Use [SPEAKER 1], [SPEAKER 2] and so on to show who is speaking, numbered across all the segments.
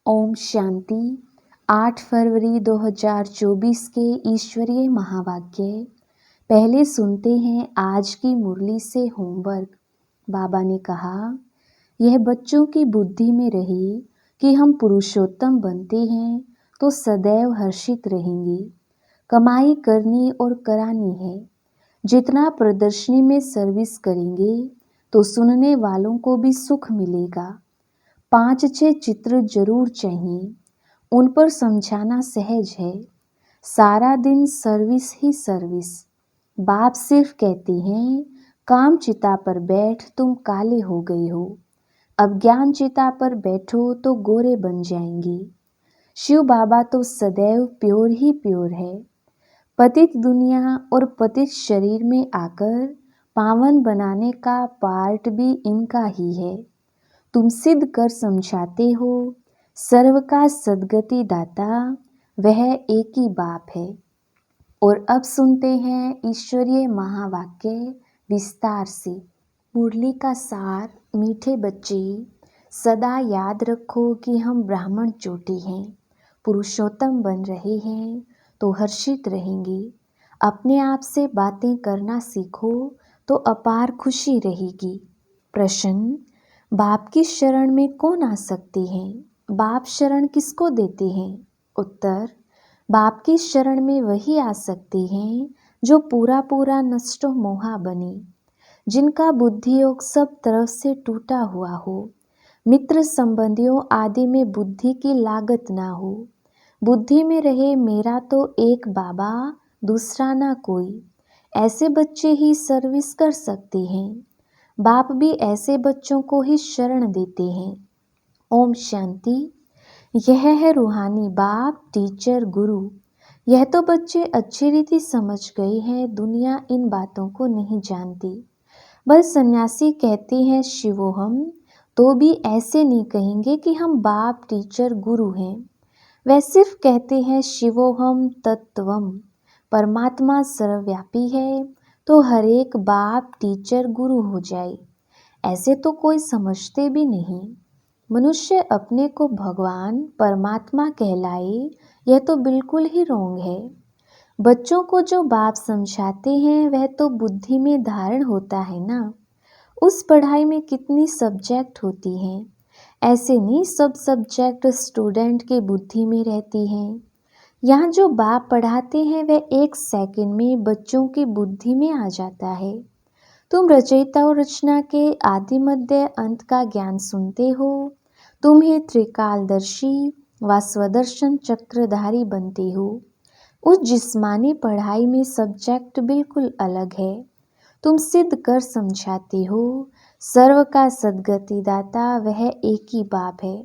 [SPEAKER 1] ओम शांति। 8 फरवरी 2024 के ईश्वरीय महावाक्य। पहले सुनते हैं आज की मुरली से होमवर्क। बाबा ने कहा, यह बच्चों की बुद्धि में रहे कि हम पुरुषोत्तम बनते हैं तो सदैव हर्षित रहेंगे। कमाई करनी और करानी है। जितना प्रदर्शनी में सर्विस करेंगे तो सुनने वालों को भी सुख मिलेगा। 5-6 चित्र जरूर चाहिए, उन पर समझाना सहज है। सारा दिन सर्विस ही सर्विस। बाप सिर्फ कहते हैं, काम चिता पर बैठ तुम काले हो गए हो, अब ज्ञान चिता पर बैठो तो गोरे बन जाएंगे। शिव बाबा तो सदैव प्योर ही प्योर है। पतित दुनिया और पतित शरीर में आकर पावन बनाने का पार्ट भी इनका ही है। तुम सिद्ध कर समझाते हो, सर्व का सद्गति दाता वह एक ही बाप है। और अब सुनते हैं ईश्वरीय महावाक्य विस्तार से। मुरली का सार। मीठे बच्चे, सदा याद रखो कि हम ब्राह्मण चोटी हैं, पुरुषोत्तम बन रहे हैं तो हर्षित रहेंगे। अपने आप से बातें करना सीखो तो अपार खुशी रहेगी। प्रश्न, बाप की शरण में कौन आ सकते हैं? बाप शरण किसको देते हैं? उत्तर, बाप की शरण में वही आ सकते हैं जो पूरा पूरा नष्ट मोहा बने, जिनका बुद्धि योग सब तरफ से टूटा हुआ हो, मित्र संबंधियों आदि में बुद्धि की लागत ना हो, बुद्धि में रहे मेरा तो एक बाबा, दूसरा ना कोई। ऐसे बच्चे ही सर्विस कर सकते हैं। बाप भी ऐसे बच्चों को ही शरण देते हैं। ओम शांति। यह है रूहानी बाप, टीचर, गुरु। यह तो बच्चे अच्छी रीति समझ गए हैं, दुनिया इन बातों को नहीं जानती। बस सन्यासी कहते हैं शिवोहम, तो भी ऐसे नहीं कहेंगे कि हम बाप, टीचर, गुरु हैं। वह सिर्फ कहते हैं शिवोहम तत्वम, परमात्मा सर्वव्यापी है तो हर एक बाप, टीचर, गुरु हो जाए। ऐसे तो कोई समझते भी नहीं। मनुष्य अपने को भगवान, परमात्मा कहलाए, यह तो बिल्कुल ही रोंग है। बच्चों को जो बाप समझाते हैं वह तो बुद्धि में धारण होता है ना। उस पढ़ाई में कितनी सब्जेक्ट होती हैं, ऐसे नहीं सब सब्जेक्ट स्टूडेंट के बुद्धि में रहती हैं। यहाँ जो बाप पढ़ाते हैं वह 1 सेकंड में बच्चों की बुद्धि में आ जाता है। तुम रचयिता और रचना के आदि मध्य अंत का ज्ञान सुनते हो। तुम ही त्रिकालदर्शी व स्वदर्शन चक्रधारी बनते हो। उस जिस्मानी पढ़ाई में सब्जेक्ट बिल्कुल अलग है। तुम सिद्ध कर समझाते हो, सर्व का सद्गति दाता वह एक ही बाप है।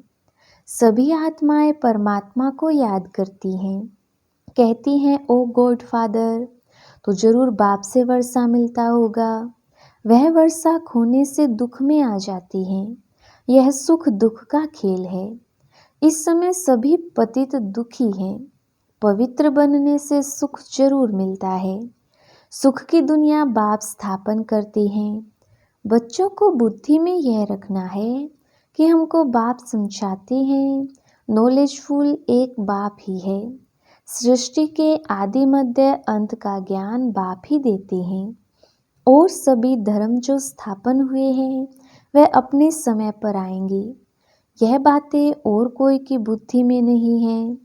[SPEAKER 1] सभी आत्माएं परमात्मा को याद करती हैं, कहती हैं ओ गॉड फादर, तो जरूर बाप से वर्षा मिलता होगा। वह वर्षा खोने से दुख में आ जाती हैं। यह सुख दुख का खेल है। इस समय सभी पतित दुखी हैं। पवित्र बनने से सुख जरूर मिलता है। सुख की दुनिया बाप स्थापन करते हैं। बच्चों को बुद्धि में यह रखना है कि हमको बाप समझाते हैं। नॉलेजफुल एक बाप ही है। सृष्टि के आदि मध्य अंत का ज्ञान बाप ही देते हैं। और सभी धर्म जो स्थापन हुए हैं वह अपने समय पर आएंगे। यह बातें और कोई की बुद्धि में नहीं है।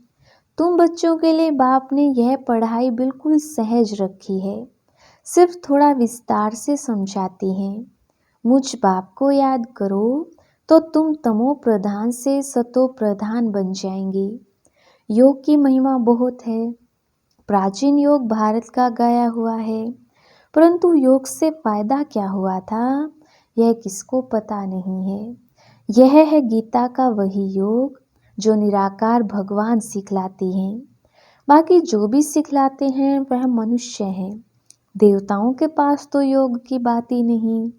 [SPEAKER 1] तुम बच्चों के लिए बाप ने यह पढ़ाई बिल्कुल सहज रखी है, सिर्फ थोड़ा विस्तार से समझाते हैं। मुझ बाप को याद करो तो तुम तमो प्रधान से सतो प्रधान बन जाएंगे। योग की महिमा बहुत है। प्राचीन योग भारत का गाया हुआ है, परंतु योग से फायदा क्या हुआ था यह किसको पता नहीं है। यह है गीता का वही योग जो निराकार भगवान सिखलाते हैं। बाकी जो भी सिखलाते हैं वह मनुष्य हैं। देवताओं के पास तो योग की बात ही नहीं।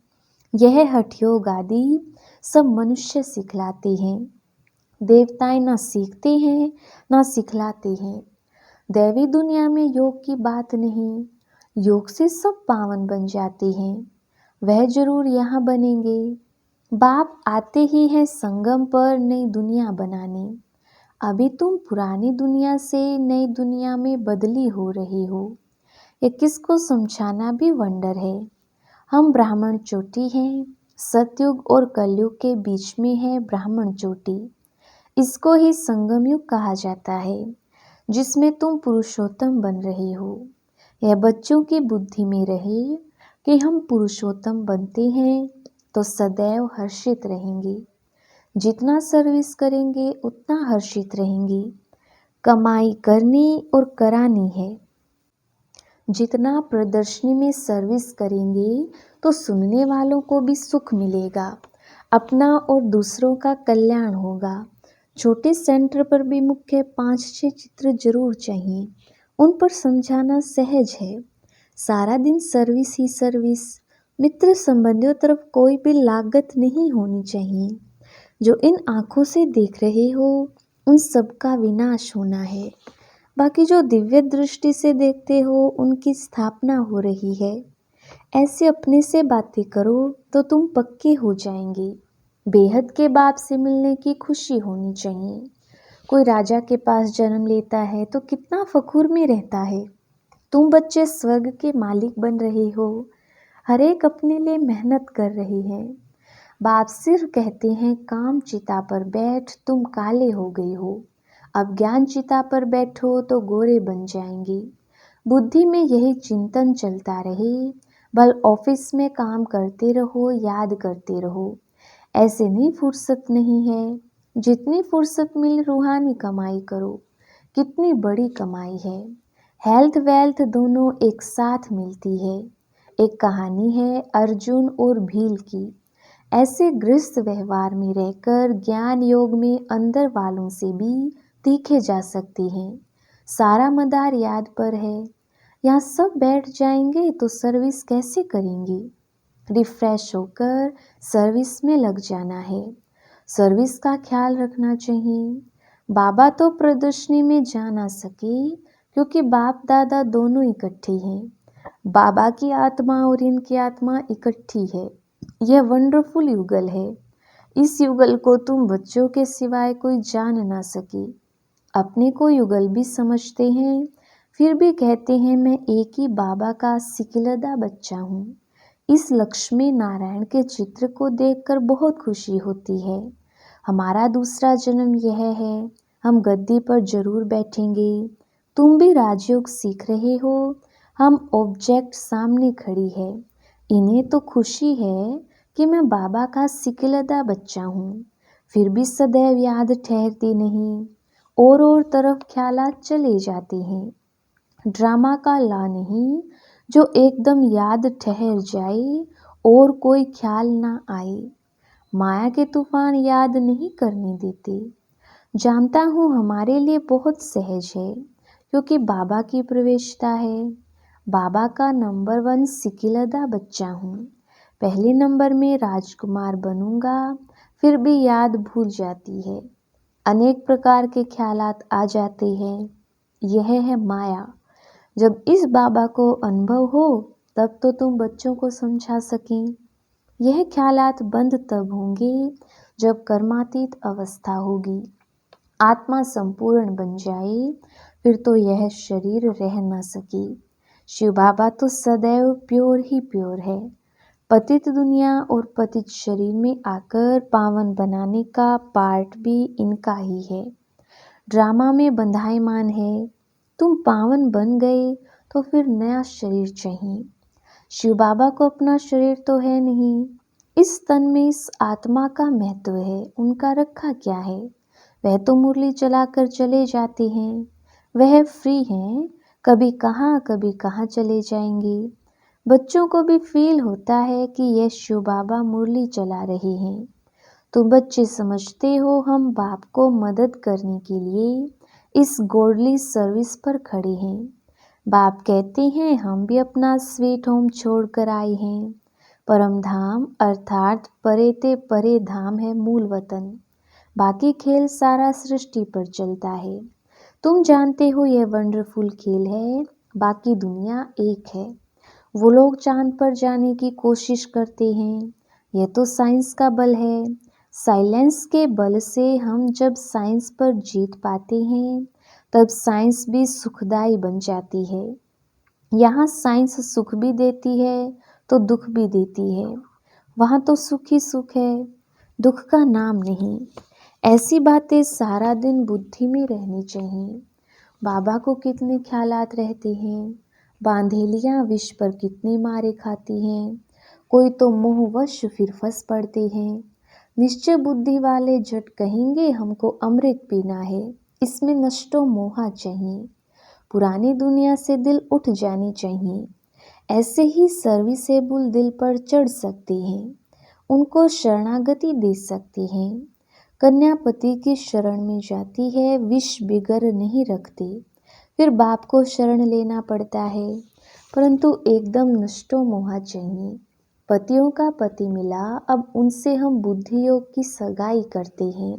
[SPEAKER 1] यह हठ योग आदि सब मनुष्य सिखलाते हैं। देवताएं ना सीखते हैं ना सिखलाते हैं। दैवी दुनिया में योग की बात नहीं। योग से सब पावन बन जाते हैं। वह जरूर यहाँ बनेंगे। बाप आते ही हैं संगम पर नई दुनिया बनाने। अभी तुम पुरानी दुनिया से नई दुनिया में बदली हो रही हो। ये किसको समझाना भी वंडर है। हम ब्राह्मण चोटी हैं, सतयुग और कलयुग के बीच में है ब्राह्मण चोटी। इसको ही संगम युग कहा जाता है, जिसमें तुम पुरुषोत्तम बन रहे हो। यह बच्चों की बुद्धि में रहे कि हम पुरुषोत्तम बनते हैं तो सदैव हर्षित रहेंगे। जितना सर्विस करेंगे उतना हर्षित रहेंगे। कमाई करनी और करानी है। जितना प्रदर्शनी में सर्विस करेंगे तो सुनने वालों को भी सुख मिलेगा, अपना और दूसरों का कल्याण होगा। छोटे सेंटर पर भी मुख्य 5-6 चित्र जरूर चाहिए, उन पर समझाना सहज है। सारा दिन सर्विस ही सर्विस। मित्र संबंधियों तरफ कोई भी लागत नहीं होनी चाहिए। जो इन आँखों से देख रहे हो उन सबका विनाश होना है। बाकी जो दिव्य दृष्टि से देखते हो उनकी स्थापना हो रही है। ऐसे अपने से बातें करो तो तुम पक्के हो जाएंगे। बेहद के बाप से मिलने की खुशी होनी चाहिए। कोई राजा के पास जन्म लेता है तो कितना फखुर में रहता है। तुम बच्चे स्वर्ग के मालिक बन रहे हो। हर एक अपने लिए मेहनत कर रही है। बाप सिर्फ कहते हैं काम चिता पर बैठ, तुम काले हो गए हो। अब ज्ञान चिता पर बैठो तो गोरे बन जाएंगे। बुद्धि में यही चिंतन चलता रहे। बल ऑफिस में काम करते रहो, याद करते रहो। ऐसे नहीं फुर्सत नहीं है। जितनी फुर्सत मिली रूहानी कमाई करो। कितनी बड़ी कमाई है। हेल्थ वेल्थ दोनों एक साथ मिलती है। एक कहानी है अर्जुन और भील की। ऐसे गृहस्थ व्यवहार में रहकर ज्ञान योग में अंदर वालों से भी तीखे जा सकते हैं। सारा मदार याद पर है। यहाँ सब बैठ जाएंगे तो सर्विस कैसे करेंगे। रिफ्रेश होकर सर्विस में लग जाना है। सर्विस का ख्याल रखना चाहिए। बाबा तो प्रदर्शनी में जा ना सके क्योंकि बाप दादा दोनों इकट्ठे हैं। बाबा की आत्मा और इनकी आत्मा इकट्ठी है। यह वंडरफुल युगल है। इस युगल को तुम बच्चों के सिवाय कोई जान ना सके। अपने को युगल भी समझते हैं, फिर भी कहते हैं मैं एक ही बाबा का सिकिलदा बच्चा हूँ। इस लक्ष्मी नारायण के चित्र को देखकर बहुत खुशी होती है। हमारा दूसरा जन्म यह है। हम गद्दी पर जरूर बैठेंगे। तुम भी राजयोग सीख रहे हो। हम ऑब्जेक्ट सामने खड़ी है। इन्हें तो खुशी है कि मैं बाबा का सिकिलदा बच्चा हूँ। फिर भी सदैव याद ठहरती नहीं। और तरफ ख्यालात चले जाते हैं। ड्रामा का ला नहीं जो एकदम याद ठहर जाए और कोई ख्याल ना आए। माया के तूफान याद नहीं करने देते। जानता हूँ हमारे लिए बहुत सहज है क्योंकि बाबा की प्रवेशता है। बाबा का नंबर 1 सिकिलदा बच्चा हूँ। पहले नंबर में राजकुमार बनूंगा, फिर भी याद भूल जाती है। अनेक प्रकार के ख्यालात आ जाते हैं। यह है माया। जब इस बाबा को अनुभव हो तब तो तुम बच्चों को समझा सकें। यह ख्यालात बंद तब होंगे जब कर्मातीत अवस्था होगी, आत्मा संपूर्ण बन जाए, फिर तो यह शरीर रह न सके। शिव बाबा तो सदैव प्योर ही प्योर है। पतित दुनिया और पतित शरीर में आकर पावन बनाने का पार्ट भी इनका ही है। ड्रामा में बंधायमान है। तुम पावन बन गए तो फिर नया शरीर चाहिए। शिव बाबा को अपना शरीर तो है नहीं। इस तन में इस आत्मा का महत्व है। उनका रखा क्या है। वह तो मुरली चलाकर चले जाते हैं। वह फ्री हैं, कभी कहाँ चले जाएंगे। बच्चों को भी फील होता है कि यह शिव बाबा मुरली चला रहे हैं। तो बच्चे समझते हो हम बाप को मदद करने के लिए इस गॉडली सर्विस पर खड़े हैं। बाप कहते हैं हम भी अपना स्वीट होम छोड़कर आए हैं। परम धाम अर्थात परे ते परे धाम है मूल वतन। बाकी खेल सारा सृष्टि पर चलता है। तुम जानते हो यह वंडरफुल खेल है। बाकी दुनिया एक है। वो लोग चांद पर जाने की कोशिश करते हैं। यह तो साइंस का बल है। साइलेंस के बल से हम जब साइंस पर जीत पाते हैं, तब साइंस भी सुखदाई बन जाती है। यहाँ साइंस सुख भी देती है तो दुख भी देती है। वहाँ तो सुख ही सुख है, दुख का नाम नहीं। ऐसी बातें सारा दिन बुद्धि में रहनी चाहिए। बाबा को कितने ख्यालात रहते हैं, बांधेलियाँ विष पर कितने मारे खाती हैं, कोई तो मोहवश फिर फंस पड़ते हैं। निश्चय बुद्धि वाले झट कहेंगे हमको अमृत पीना है, इसमें नष्टो मोहा चाहिए। पुरानी दुनिया से दिल उठ जानी चाहिए। ऐसे ही सर्विसेबल दिल पर चढ़ सकते हैं, उनको शरणागति दे सकते हैं। कन्या पति की शरण में जाती है, विष बिगर नहीं रखते, फिर बाप को शरण लेना पड़ता है। परंतु एकदम नष्टो मोहा चाहिए। पतियों का पति मिला, अब उनसे हम बुद्धि योग की सगाई करते हैं।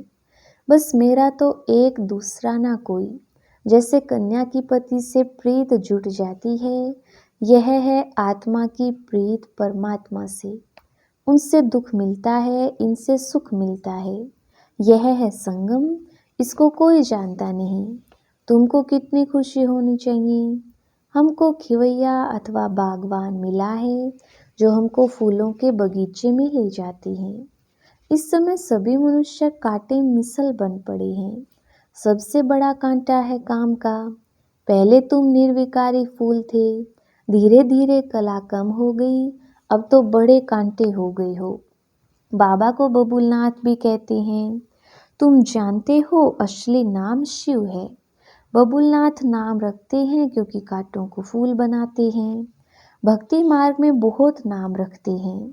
[SPEAKER 1] बस मेरा तो एक दूसरा ना कोई। जैसे कन्या की पति से प्रीत जुट जाती है, यह है आत्मा की प्रीत परमात्मा से। उनसे दुख मिलता है, इनसे सुख मिलता है। यह है संगम, इसको कोई जानता नहीं। तुमको कितनी खुशी होनी चाहिए। हमको खिवैया अथवा बागवान मिला है, जो हमको फूलों के बगीचे में ले जाती हैं। इस समय सभी मनुष्य कांटे मिसल बन पड़े हैं। सबसे बड़ा कांटा है काम का। पहले तुम निर्विकारी फूल थे, धीरे धीरे कला कम हो गई, अब तो बड़े कांटे हो गए हो। बाबा को बबुलनाथ भी कहते हैं। तुम जानते हो असली नाम शिव है। बबुलनाथ नाम रखते हैं क्योंकि कांटों को फूल बनाते हैं। भक्ति मार्ग में बहुत नाम रखते हैं,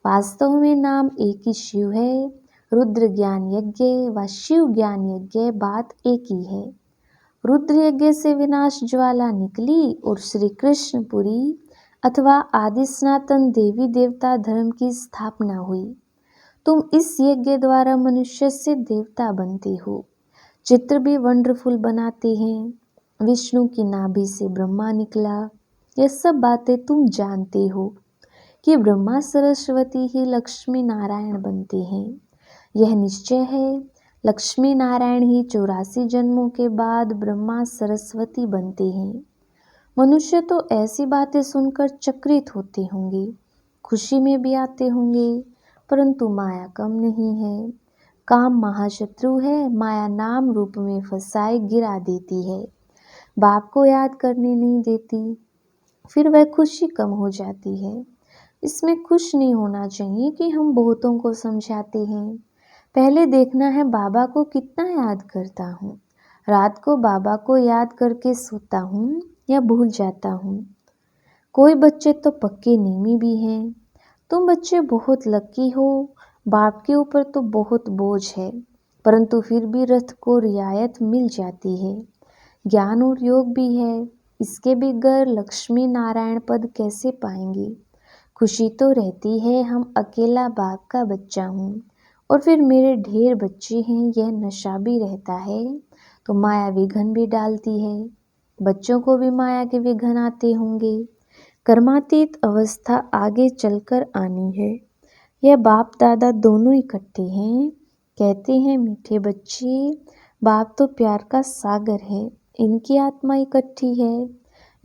[SPEAKER 1] वास्तव में नाम एक ही शिव है। रुद्र ज्ञान यज्ञ व शिव ज्ञान यज्ञ बात एक ही है। रुद्र यज्ञ से विनाश ज्वाला निकली और श्री कृष्णपुरी अथवा आदि सनातन देवी देवता धर्म की स्थापना हुई। तुम इस यज्ञ द्वारा मनुष्य से देवता बनते हो। चित्र भी वंडरफुल बनाते हैं। विष्णु की नाभि से ब्रह्मा निकला। यह सब बातें तुम जानते हो कि ब्रह्मा सरस्वती ही लक्ष्मी नारायण बनते हैं। यह निश्चय है, लक्ष्मी नारायण ही 84 जन्मों के बाद ब्रह्मा सरस्वती बनते हैं। मनुष्य तो ऐसी बातें सुनकर चकित होते होंगे, खुशी में भी आते होंगे, परंतु माया कम नहीं है। काम महाशत्रु है, माया नाम रूप में फंसाए गिरा देती है। बाप को याद करने नहीं देती, फिर वह खुशी कम हो जाती है। इसमें खुश नहीं होना चाहिए कि हम बहुतों को समझाते हैं। पहले देखना है बाबा को कितना याद करता हूँ। रात को बाबा को याद करके सोता हूँ या भूल जाता हूँ। कोई बच्चे तो पक्के नेमी भी हैं। तुम बच्चे बहुत लकी हो, बाप के ऊपर तो बहुत बोझ है, परंतु फिर भी रथ को रियायत मिल जाती है। ज्ञान और योग भी है, इसके बगैर लक्ष्मी नारायण पद कैसे पाएंगे। खुशी तो रहती है, हम अकेला बाप का बच्चा हूँ और फिर मेरे ढेर बच्चे हैं। यह नशा भी रहता है तो माया विघन भी डालती है। बच्चों को भी माया के विघन आते होंगे। कर्मातीत अवस्था आगे चलकर आनी है। यह बाप दादा दोनों इकट्ठे हैं। कहते हैं मीठे बच्चे, बाप तो प्यार का सागर है, इनकी आत्मा इकट्ठी है,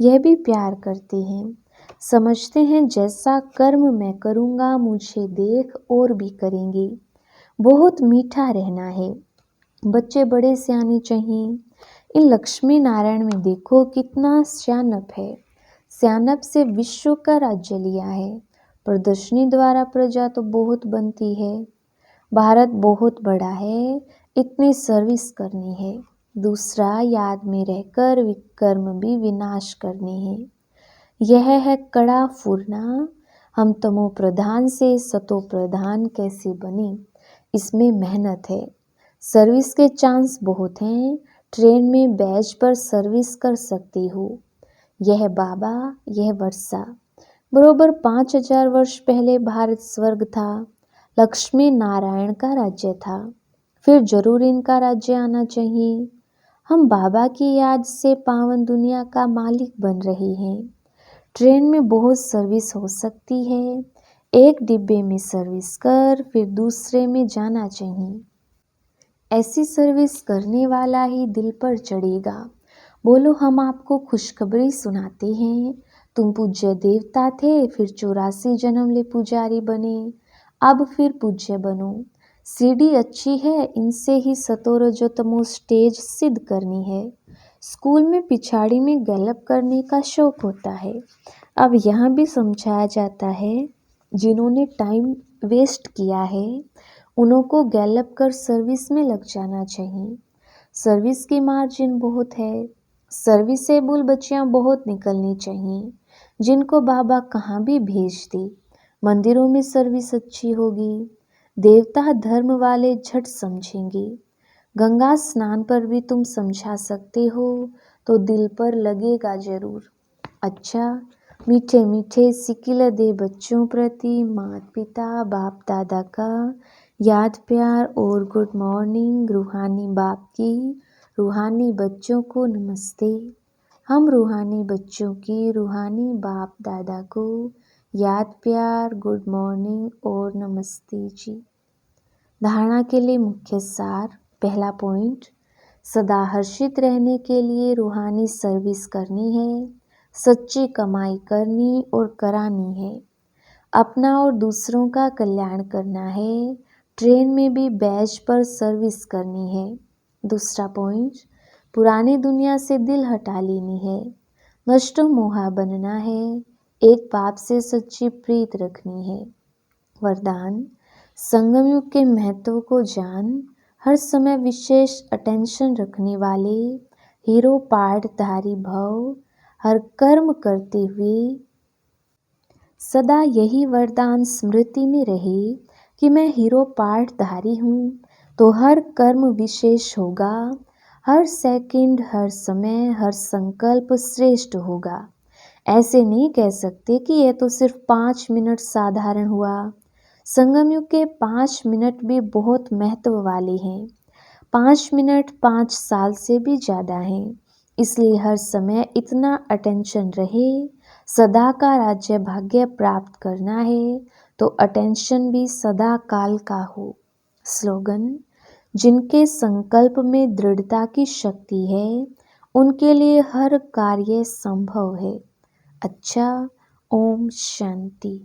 [SPEAKER 1] यह भी प्यार करते हैं। समझते हैं जैसा कर्म मैं करूँगा मुझे देख और भी करेंगे। बहुत मीठा रहना है। बच्चे बड़े सियाने चाहिए। इन लक्ष्मी नारायण में देखो कितना स्यानप है। स्यानप से विश्व का राज्य लिया है। प्रदर्शनी द्वारा प्रजा तो बहुत बनती है। भारत बहुत बड़ा है, इतनी सर्विस करनी है। दूसरा, याद में रहकर विकर्म भी विनाश करने हैं। यह है कड़ा फूरना। हम तमो प्रधान से सतो प्रधान कैसे बने, इसमें मेहनत है। सर्विस के चांस बहुत हैं। ट्रेन में बैच पर सर्विस कर सकते हो। यह बाबा, यह वर्षा। बरोबर 5000 वर्ष पहले भारत स्वर्ग था, लक्ष्मी नारायण का राज्य था। फिर जरूर इनका राज्य आना चाहिए। हम बाबा की याद से पावन दुनिया का मालिक बन रहे हैं। ट्रेन में बहुत सर्विस हो सकती है। एक डिब्बे में सर्विस कर फिर दूसरे में जाना चाहिए। ऐसी सर्विस करने वाला ही दिल पर चढ़ेगा। बोलो हम आपको खुशखबरी सुनाते हैं। तुम पूज्य देवता थे, फिर 84 जन्म ले पुजारी बने, अब फिर पूज्य बनो। सीढ़ी अच्छी है, इनसे ही सतोर जो तमो स्टेज सिद्ध करनी है। स्कूल में पिछाड़ी में गैलप करने का शौक होता है। अब यहाँ भी समझाया जाता है, जिन्होंने टाइम वेस्ट किया है उन्हों को गैलप कर सर्विस में लग जाना चाहिए। सर्विस की मार्जिन बहुत है। सर्विसेबल बच्चियां बहुत निकलनी चाहिए, जिनको बाबा कहाँ भी भेज दे। मंदिरों में सर्विस अच्छी होगी, देवता धर्म वाले झट समझेंगे। गंगा स्नान पर भी तुम समझा सकते हो तो दिल पर लगेगा जरूर। अच्छा, मीठे मीठे सिकिल दे बच्चों प्रति माता पिता बाप दादा का याद प्यार और गुड मॉर्निंग। रूहानी बाप की रूहानी बच्चों को नमस्ते। हम रूहानी बच्चों की रूहानी बाप दादा को याद प्यार गुड मॉर्निंग और नमस्ते जी। धारणा के लिए मुख्य सार। पहला पॉइंट, सदा हर्षित रहने के लिए रूहानी सर्विस करनी है, सच्ची कमाई करनी और करानी है, अपना और दूसरों का कल्याण करना है, ट्रेन में भी बैच पर सर्विस करनी है। दूसरा पॉइंट, पुरानी दुनिया से दिल हटा लेनी है, नष्ट मोहा बनना है, एक बाप से सच्ची प्रीत रखनी है। वरदान, संगम युग के महत्व को जान, हर समय विशेष अटेंशन रखने वाले हीरो पाठधारी भव, हर कर्म करते हुए सदा यही वरदान स्मृति में रहे कि मैं हीरो पाठधारी हूँ, तो हर कर्म विशेष होगा, हर सेकंड हर समय हर संकल्प श्रेष्ठ होगा। ऐसे नहीं कह सकते कि यह तो सिर्फ 5 मिनट साधारण हुआ। संगम युग के 5 मिनट भी बहुत महत्व वाले हैं। 5 मिनट 5 साल से भी ज़्यादा हैं। इसलिए हर समय इतना अटेंशन रहे। सदा का राज्य भाग्य प्राप्त करना है तो अटेंशन भी सदा काल का हो। स्लोगन, जिनके संकल्प में दृढ़ता की शक्ति है उनके लिए हर कार्य संभव है। अच्छा, ओम शांति।